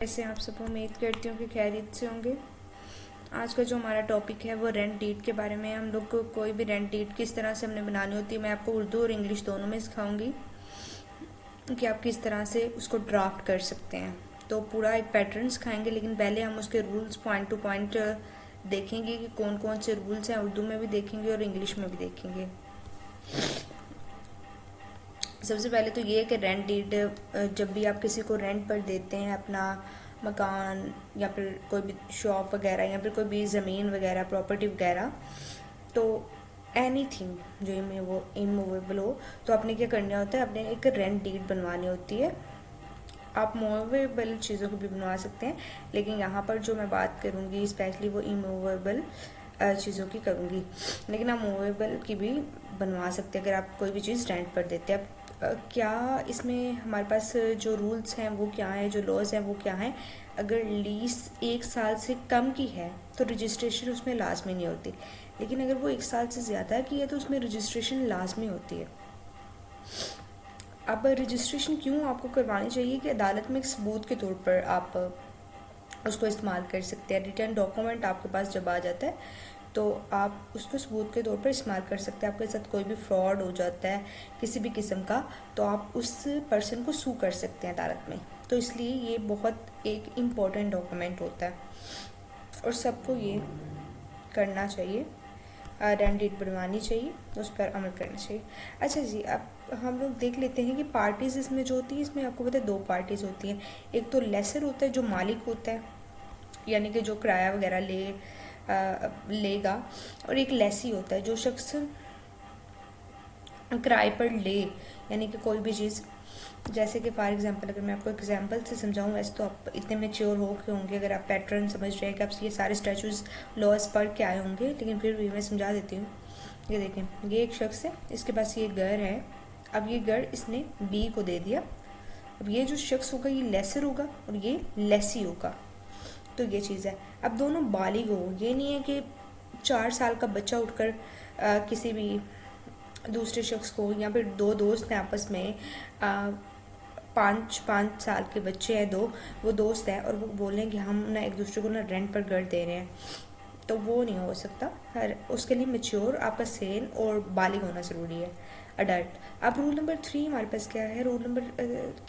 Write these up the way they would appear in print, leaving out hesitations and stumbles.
कैसे आप सब? उम्मीद करती हूँ कि खैरियत से होंगे। आज का जो हमारा टॉपिक है वो रेंट डीड के बारे में। हम लोग को कोई भी रेंट डीड किस तरह से हमने बनानी होती है, मैं आपको उर्दू और इंग्लिश दोनों में सिखाऊंगी कि आप किस तरह से उसको ड्राफ्ट कर सकते हैं। तो पूरा एक पैटर्न सिखाएंगे, लेकिन पहले हम उसके रूल्स पॉइंट टू पॉइंट देखेंगे कि कौन कौन से रूल्स हैं। उर्दू में भी देखेंगे और इंग्लिश में भी देखेंगे। सबसे पहले तो ये है कि रेंट डीड जब भी आप किसी को रेंट पर देते हैं अपना मकान या फिर कोई भी शॉप वगैरह या फिर कोई भी ज़मीन वगैरह प्रॉपर्टी वगैरह, तो एनीथिंग जो इमूवेबल हो, तो आपने क्या करना होता है, आपने एक रेंट डीड बनवानी होती है। आप मूवेबल चीज़ों को भी बनवा सकते हैं, लेकिन यहाँ पर जो मैं बात करूँगी स्पेशली वो इमूवेबल चीज़ों की करूँगी, लेकिन आप मूवेबल की भी बनवा सकते हैं अगर आप कोई भी चीज़ रेंट पर देते हैं। क्या इसमें हमारे पास जो रूल्स हैं वो क्या हैं, जो लॉज हैं वो क्या हैं। अगर लीज 1 साल से कम की है तो रजिस्ट्रेशन उसमें लाजमी नहीं होती, लेकिन अगर वो 1 साल से ज़्यादा की है तो उसमें रजिस्ट्रेशन लाजमी होती है। अब रजिस्ट्रेशन क्यों आपको करवानी चाहिए कि अदालत में एक सबूत के तौर पर आप उसको इस्तेमाल कर सकते हैं। रिटर्न डॉक्यूमेंट आपके पास जब आ जाता है तो आप उसको सबूत के तौर पर इस्तेमाल कर सकते हैं। आपके साथ कोई भी फ्रॉड हो जाता है किसी भी किस्म का, तो आप उस पर्सन को सू कर सकते हैं अदालत में। तो इसलिए ये बहुत एक इम्पॉर्टेंट डॉक्यूमेंट होता है और सबको ये करना चाहिए, रेंट डीड बनवानी चाहिए, उस पर अमल करना चाहिए। अच्छा जी, अब हम लोग देख लेते हैं कि पार्टीज़ इसमें जो होती है, इसमें आपको पता है 2 पार्टीज़ होती हैं। एक तो लेसर होता है जो मालिक होता है, यानी कि जो किराया वगैरह लेगा, और एक लेसी होता है जो शख्स किराए पर ले, यानी कि कोई भी चीज़, जैसे कि फॉर एग्जांपल अगर मैं आपको एग्जांपल से समझाऊं, वैसे तो आप इतने मैच्योर हो के होंगे अगर आप पैटर्न समझ रहे हैं कि आप ये सारे स्टैचूज लॉज पढ़ के आए होंगे, लेकिन फिर भी मैं समझा देती हूँ। ये देखें, ये एक शख्स है, इसके पास ये घर है। अब ये घर इसने बी को दे दिया। अब ये जो शख्स होगा ये लेसर होगा और ये लेसी होगा। तो ये चीज़ है। अब दोनों बालिग हो, ये नहीं है कि 4 साल का बच्चा उठकर किसी भी दूसरे शख्स को, या फिर 2 दोस्त हैं आपस में, 5 साल के बच्चे हैं, वो दोस्त हैं और वो बोलें कि हम ना एक दूसरे को ना रेंट पर घर दे रहे हैं, तो वो नहीं हो सकता। हर उसके लिए मैच्योर, आपका सेन और बालिग होना ज़रूरी है, अडल्ट। अब रूल नंबर 3 हमारे पास क्या है? रूल नंबर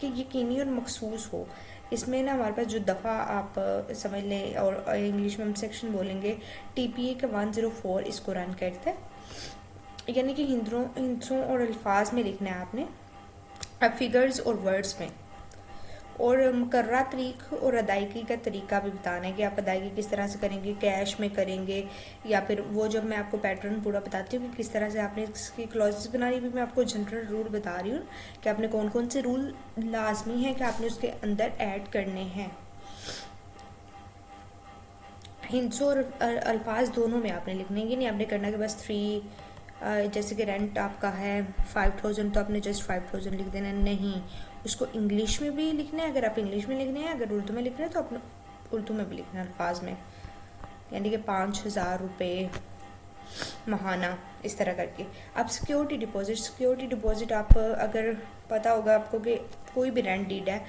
कि यकीनी और मखसूस हो। इसमें ना हमारे पास जो दफ़ा आप समझ लें, और इंग्लिश में हम सेक्शन बोलेंगे, TPA का 104 इसको रन करता है, यानी कि हिंसों और अल्फाज में लिखना है आपने, फिगर्स और वर्ड्स में, और मुकर्रा तरीक और अदायगी का तरीका भी बताना है कि आप अदायगी किस तरह से करेंगे, कैश में करेंगे या फिर वो जब मैं आपको पैटर्न पूरा बताती हूँ कि किस तरह से आपने इसकी क्लॉजेस बनानी, भी मैं आपको जनरल रूल बता रही हूँ कि आपने कौन कौन से रूल लाजमी है कि आपने उसके अंदर ऐड करने हैं। हिंसों और अल्फाज दोनों में आपने लिखने, ये नहीं आपने करना कि बस 3, जैसे कि रेंट आपका है 5000 तो आपने जस्ट 5000 लिख देना, नहीं, उसको इंग्लिश में भी लिखना है। अगर आप इंग्लिश में लिखने हैं, अगर उर्दू में लिखना है तो आपने उर्दू में भी लिखना है अल्फाज में, यानी कि 5000 रुपये महाना, इस तरह करके। अब सिक्योरिटी डिपॉजिट आप अगर पता होगा आपको कि कोई भी रेंट डीड है,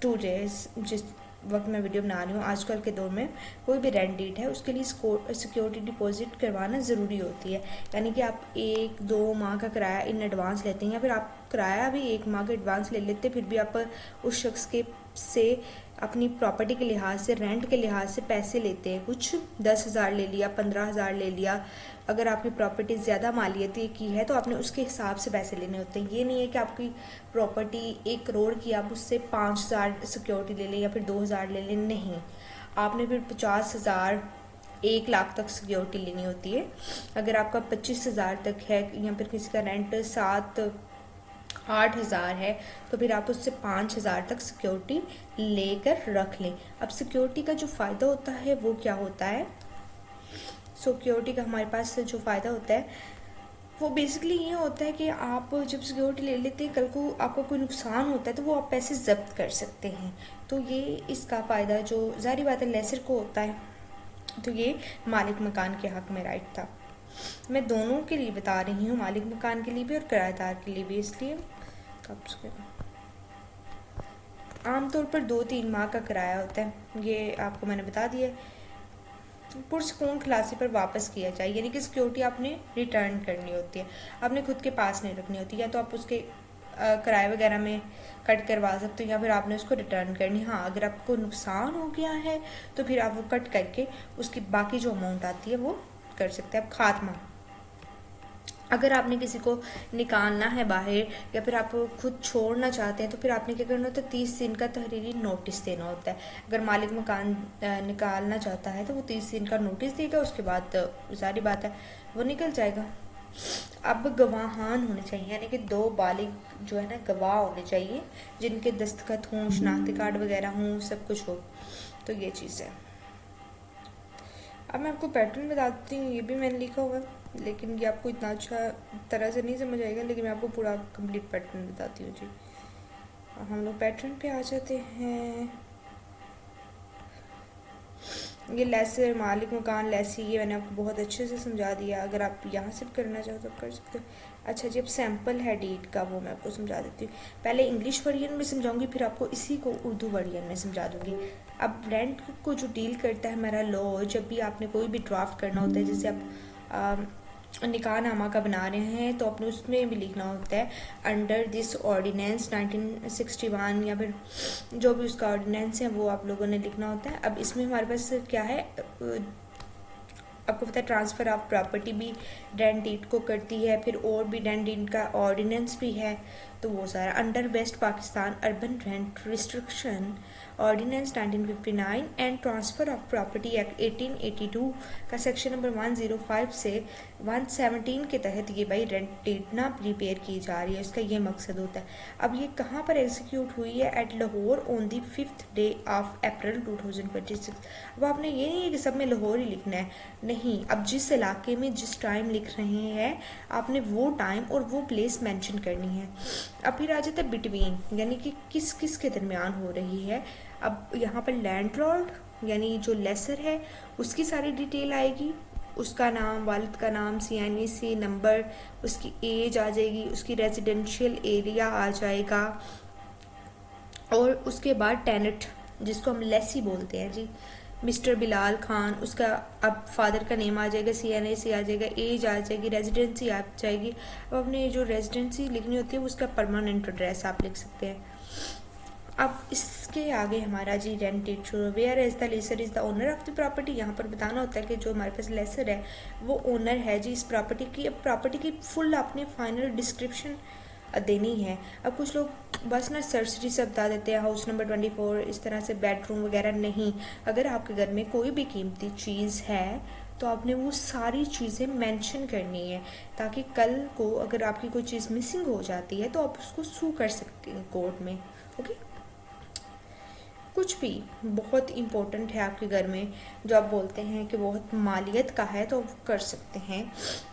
2 डेज जिस वक्त मैं वीडियो बना रही हूँ, आजकल के दौर में कोई भी रेंट डीड है उसके लिए सिक्योरिटी डिपॉजिट करवाना ज़रूरी होती है। यानी कि आप 1-2 माह का किराया इन एडवांस लेते हैं, या फिर आप किराया भी 1 माह का एडवांस ले लेते, फिर भी आप उस शख्स के से अपनी प्रॉपर्टी के लिहाज से, रेंट के लिहाज से पैसे लेते हैं। कुछ 10,000 ले लिया, 15,000 ले लिया। अगर आपकी प्रॉपर्टी ज़्यादा मालियती की है तो आपने उसके हिसाब से पैसे लेने होते हैं। ये नहीं है कि आपकी प्रॉपर्टी 1 करोड़ की, आप उससे 5,000 सिक्योरिटी ले लें या फिर 2,000 ले लें, नहीं, आपने फिर 50,000 1 लाख तक सिक्योरिटी लेनी होती है। अगर आपका 25,000 तक है या फिर किसी का रेंट 7-8 हज़ार है, तो फिर आप उससे 5,000 तक सिक्योरिटी लेकर रख लें। अब सिक्योरिटी का जो फ़ायदा होता है वो क्या होता है? सिक्योरिटी का हमारे पास जो फ़ायदा होता है वो बेसिकली ये होता है कि आप जब सिक्योरिटी ले लेते हैं, कल को आपको कोई नुकसान होता है तो वो आप पैसे जब्त कर सकते हैं। तो ये इसका फ़ायदा जो ज़ाहिर बात है लेसर को होता है, तो ये मालिक मकान के हक़ में राइट था। मैं दोनों के लिए बता रही हूँ, मालिक मकान के लिए भी और किराएदार के लिए भी, इसलिए आमतौर पर 2-3 माह का किराया होता है, ये आपको मैंने बता दिया। पुरस्कून खलासी पर वापस किया जाए, यानी कि सिक्योरिटी आपने रिटर्न करनी होती है, आपने खुद के पास नहीं रखनी होती, या तो आप उसके किराए वगैरह में कट करवा सकते हो या फिर आपने उसको रिटर्न करनी। हाँ, अगर आपको नुकसान हो गया है तो फिर आप वो कट करके उसकी बाकी जो अमाउंट आती है वो कर सकते हैं। अब खात्मा, अगर आपने किसी को निकालना है बाहर या फिर आप खुद छोड़ना चाहते हैं तो फिर आपने क्या करना होता है, 30 दिन का तहरीरी नोटिस देना होता है। अगर मालिक मकान निकालना चाहता है तो वो 30 दिन का नोटिस देगा, उसके बाद सारी बात है वो निकल जाएगा। अब गवाहान होने चाहिए, यानी कि 2 बालिग जो है ना गवाह होने चाहिए, जिनके दस्तखत हों, शनाख्ती कार्ड वगैरह हों, सब कुछ हो। तो ये चीज़ है। अब मैं आपको पैटर्न बताती हूँ, ये भी मैंने लिखा हुआ है लेकिन ये आपको इतना अच्छा तरह से नहीं समझ आएगा, लेकिन मैं आपको पूरा कंप्लीट पैटर्न बताती हूँ जी। हम लोग पैटर्न पे आ जाते हैं। ये लेसर, मालिक मकान, लेसी, ये मैंने आपको बहुत अच्छे से समझा दिया। अगर आप यहाँ से करना चाहो तो कर सकते हो। अच्छा जी, अब सैम्पल है डीड का, वो मैं आपको समझा देती हूँ। पहले इंग्लिश वर्जन में समझाऊंगी, फिर आपको इसी को उर्दू वर्जन में समझा दूंगी। अब रेंट को जो डील करता है हमारा लॉ, जब भी आपने कोई भी ड्राफ्ट करना होता है, जैसे आप निकाहनामा का बना रहे हैं तो आपने उसमें भी लिखना होता है अंडर दिस ऑर्डिनेंस 1961, या फिर जो भी उसका ऑर्डिनेंस है वो आप लोगों ने लिखना होता है। अब इसमें हमारे पास क्या है, आपको पता है ट्रांसफ़र ऑफ प्रॉपर्टी भी रेंट डीड को करती है, फिर और भी रेंट डीड का ऑर्डिनेंस भी है। तो वो सारा under West Pakistan urban rent restriction ordinance 1959 and transfer of property act 1882 का सेक्शन नंबर 105 से 117 के तहत ये भाई रेंट डीड ना प्रिपेयर की जा रही है, इसका ये मकसद होता है। अब ये कहाँ पर एग्जीक्यूट हुई है, at Lahore on the 5th day of April 2026। अब आपने ये नहीं है कि सब में लाहौर ही लिखना है, नहीं, अब जिस इलाके में जिस टाइम लिख रहे हैं आपने वो टाइम और वो प्लेस मेंशन करनी है। अब फिर आ जाता है बिटवीन, यानी कि किस किस के दरमियान हो रही है। अब यहाँ पर लैंडलॉर्ड यानी जो लेसर है उसकी सारी डिटेल आएगी, उसका नाम, वालिद का नाम, CNEC नंबर, उसकी एज आ जाएगी, उसकी रेजिडेंशियल एरिया आ जाएगा, और उसके बाद टेनेंट जिसको हम लेसी बोलते हैं जी, मिस्टर बिलाल खान, उसका अब फादर का नेम आ जाएगा, CNAC आ जाएगा, एज आ जाएगी, रेजिडेंसी आ जाएगी। अब अपने जो रेजिडेंसी लिखनी होती है उसका परमानेंट एड्रेस आप लिख सकते हैं। अब इसके आगे हमारा जी रेंट डीड शुरू, whereas the lessor is the owner of the property. यहाँ पर बताना होता है कि जो हमारे पास लेसर है वो ओनर है जी इस प्रॉपर्टी की। अब प्रॉपर्टी की फुल आपने फाइनल डिस्क्रिप्शन देनी है। अब कुछ लोग बस ना सरसरी से बता देते हैं हाउस नंबर 24, इस तरह से बेडरूम वगैरह नहीं। अगर आपके घर में कोई भी कीमती चीज़ है तो आपने वो सारी चीज़ें मेंशन करनी है, ताकि कल को अगर आपकी कोई चीज़ मिसिंग हो जाती है तो आप उसको सू कर सकते हैं कोर्ट में। ओके, कुछ भी बहुत इम्पोर्टेंट है आपके घर में जो आप बोलते हैं कि बहुत मालियत का है तो आप कर सकते हैं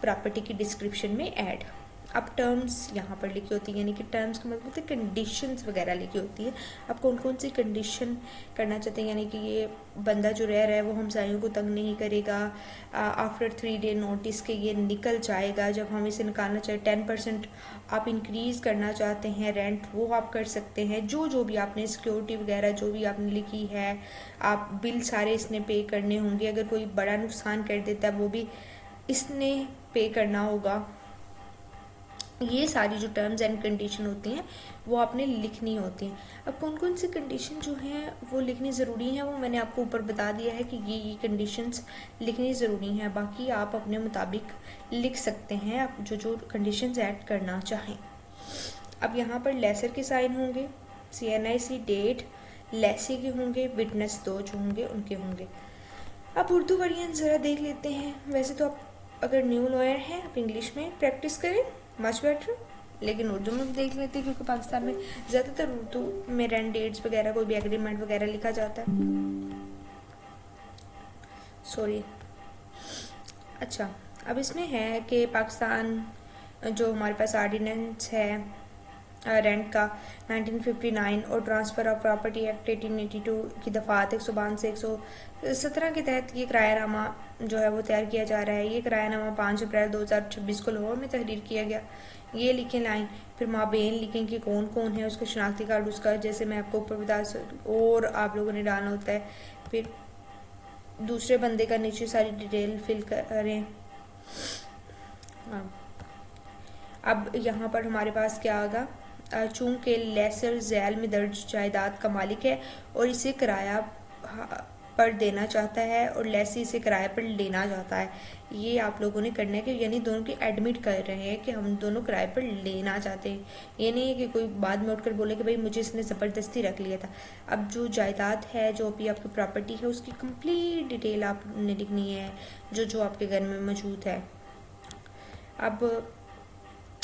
प्रॉपर्टी की डिस्क्रिप्शन में ऐड। अब टर्म्स यहाँ पर लिखी होती है, यानी कि टर्म्स का मतलब होता है कंडीशंस वगैरह लिखी होती है। आप कौन कौन सी कंडीशन करना चाहते हैं, यानी कि ये बंदा जो रह रहा है वो हमसायों को तंग नहीं करेगा, आफ्टर 3 डे नोटिस के ये निकल जाएगा, जब हम इसे निकालना चाहें 10% आप इंक्रीज़ करना चाहते हैं रेंट वो आप कर सकते हैं। जो भी आपने सिक्योरिटी वगैरह जो भी आपने लिखी है, आप बिल सारे इसने पे करने होंगे, अगर कोई बड़ा नुकसान कर देता है वो भी इसने पे करना होगा। ये सारी जो टर्म्स एंड कंडीशन होती हैं वो आपने लिखनी होती हैं। अब कौन कौन सी कंडीशन जो हैं वो लिखनी ज़रूरी हैं वो मैंने आपको ऊपर बता दिया है कि ये कंडीशंस लिखनी ज़रूरी हैं, बाकी आप अपने मुताबिक लिख सकते हैं आप जो जो कंडीशंस ऐड करना चाहें। अब यहाँ पर लेसर के साइन होंगे, CNIC डेट लेसी के होंगे, विटनेस 2 जो होंगे उनके होंगे। अब उर्दू वर्जन ज़रा देख लेते हैं। वैसे तो आप अगर न्यू लॉयर हैं आप इंग्लिश में प्रैक्टिस करें, मच बेटर, लेकिन उर्दू में भी देख लेते हैं क्योंकि पाकिस्तान में ज़्यादातर उर्दू में रेंट डेट्स वगैरह कोई भी एग्रीमेंट वगैरह लिखा जाता है। सॉरी। अच्छा, अब इसमें है कि पाकिस्तान जो हमारे पास ऑर्डिनेंस है रेंट का 1959 और ट्रांसफ़र ऑफ प्रॉपर्टी एक्ट 1882 की दफ़ात 152 से 117 के तहत ये किरायानामा जो है वो तैयार किया जा रहा है। ये किरायानामा 5 अप्रैल 2026 को लाहौर में तहरीर किया गया। ये लिखें लाइन, फिर माबेन लिखें कि कौन कौन है, उसका शनाख्ती कार्ड, उसका जैसे मैं आपको ऊपर बता और आप लोगों ने डालना होता है। फिर दूसरे बंदे का नीचे सारी डिटेल फिल करें। अब यहाँ पर हमारे पास क्या आगा, चूँकि लेसर झैल में दर्ज जायदाद का मालिक है और इसे किराया पर देना चाहता है और लेसी इसे किराए पर लेना चाहता है, ये आप लोगों ने करना है कि यानी दोनों की एडमिट कर रहे हैं कि हम दोनों किराए पर लेना चाहते हैं। ये नहीं है कि कोई बाद में उठकर बोले कि भाई मुझे इसने ज़बरदस्ती रख लिया था। अब जो जायदाद है, जो भी आपकी प्रॉपर्टी है, उसकी कंप्लीट डिटेल आपने लिखनी है जो जो आपके घर में मौजूद है। अब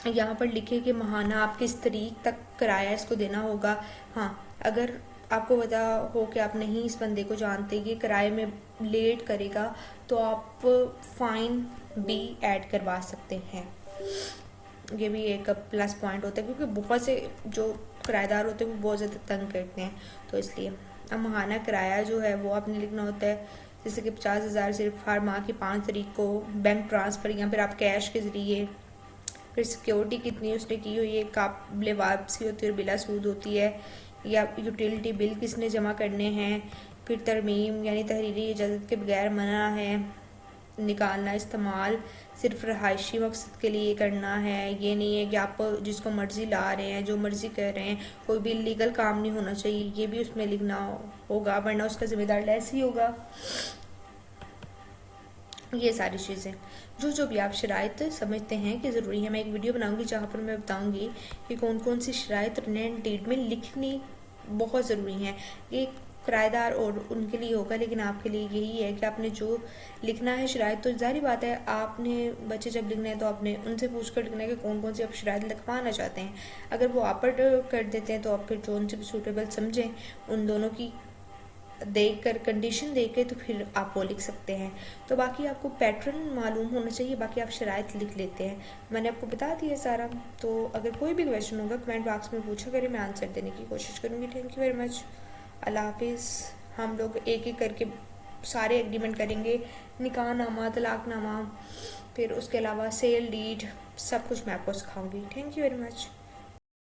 यहाँ पर लिखे कि माहाना आप किस तारीख तक किराया इसको देना होगा। हाँ, अगर आपको पता हो कि आप नहीं इस बंदे को जानते, ये किराए में लेट करेगा, तो आप फ़ाइन भी ऐड करवा सकते हैं। ये भी एक प्लस पॉइंट होता है क्योंकि बहुत से जो किराएदार होते हैं वो बहुत ज़्यादा तंग करते हैं, तो इसलिए अब माहाना किराया जो है वो आपने लिखना होता है। जैसे कि 50,000 सिर्फ हर माह की 5 तारीख को बैंक ट्रांसफ़र या फिर आप कैश के ज़रिए। फिर सिक्योरिटी कितनी उसने की हुई है, काबिल वापसी होती है और बिला सूद होती है, या यूटिलिटी बिल किसने जमा करने हैं। फिर तरमीम यानी तहरीरी इजाज़त के बगैर मना है निकालना, इस्तेमाल सिर्फ रहायशी मकसद के लिए करना है। ये नहीं है कि आप जिसको मर्ज़ी ला रहे हैं, जो मर्ज़ी कर रहे हैं, कोई भी इलीगल काम नहीं होना चाहिए, ये भी उसमें लिखना होगा, वरना उसका ज़िम्मेदार लेस ही होगा। ये सारी चीज़ें जो भी आप शराइत समझते हैं कि ज़रूरी है। मैं एक वीडियो बनाऊंगी जहाँ पर मैं बताऊंगी कि कौन कौन सी शराइत रेंट डीड में लिखनी बहुत ज़रूरी है। एक किराएदार और उनके लिए होगा, लेकिन आपके लिए यही है कि आपने जो लिखना है शराइत, तो जाहिर बात है आपने बच्चे जब लिखना है तो आपने उनसे पूछ कर लिखना है कि कौन कौन सी आप शराइत लिखवाना चाहते हैं। अगर वो आप कर देते हैं तो आप फिर जो उनसे भी सूटेबल समझें उन दोनों की देख कर, कंडीशन देख के, तो फिर आप वो लिख सकते हैं। तो बाकी आपको पैटर्न मालूम होना चाहिए, बाकी आप शराइत लिख लेते हैं। मैंने आपको बता दिया सारा। तो अगर कोई भी क्वेश्चन होगा कमेंट बॉक्स में पूछा करें, मैं आंसर देने की कोशिश करूँगी। Thank you very much. अल्लाह हाफिज़। हम लोग एक एक करके सारे एग्रीमेंट करेंगे, निकाह नामा, तलाक नामा, फिर उसके अलावा सेल डीड, सब कुछ मैं आपको सिखाऊंगी। Thank you very much.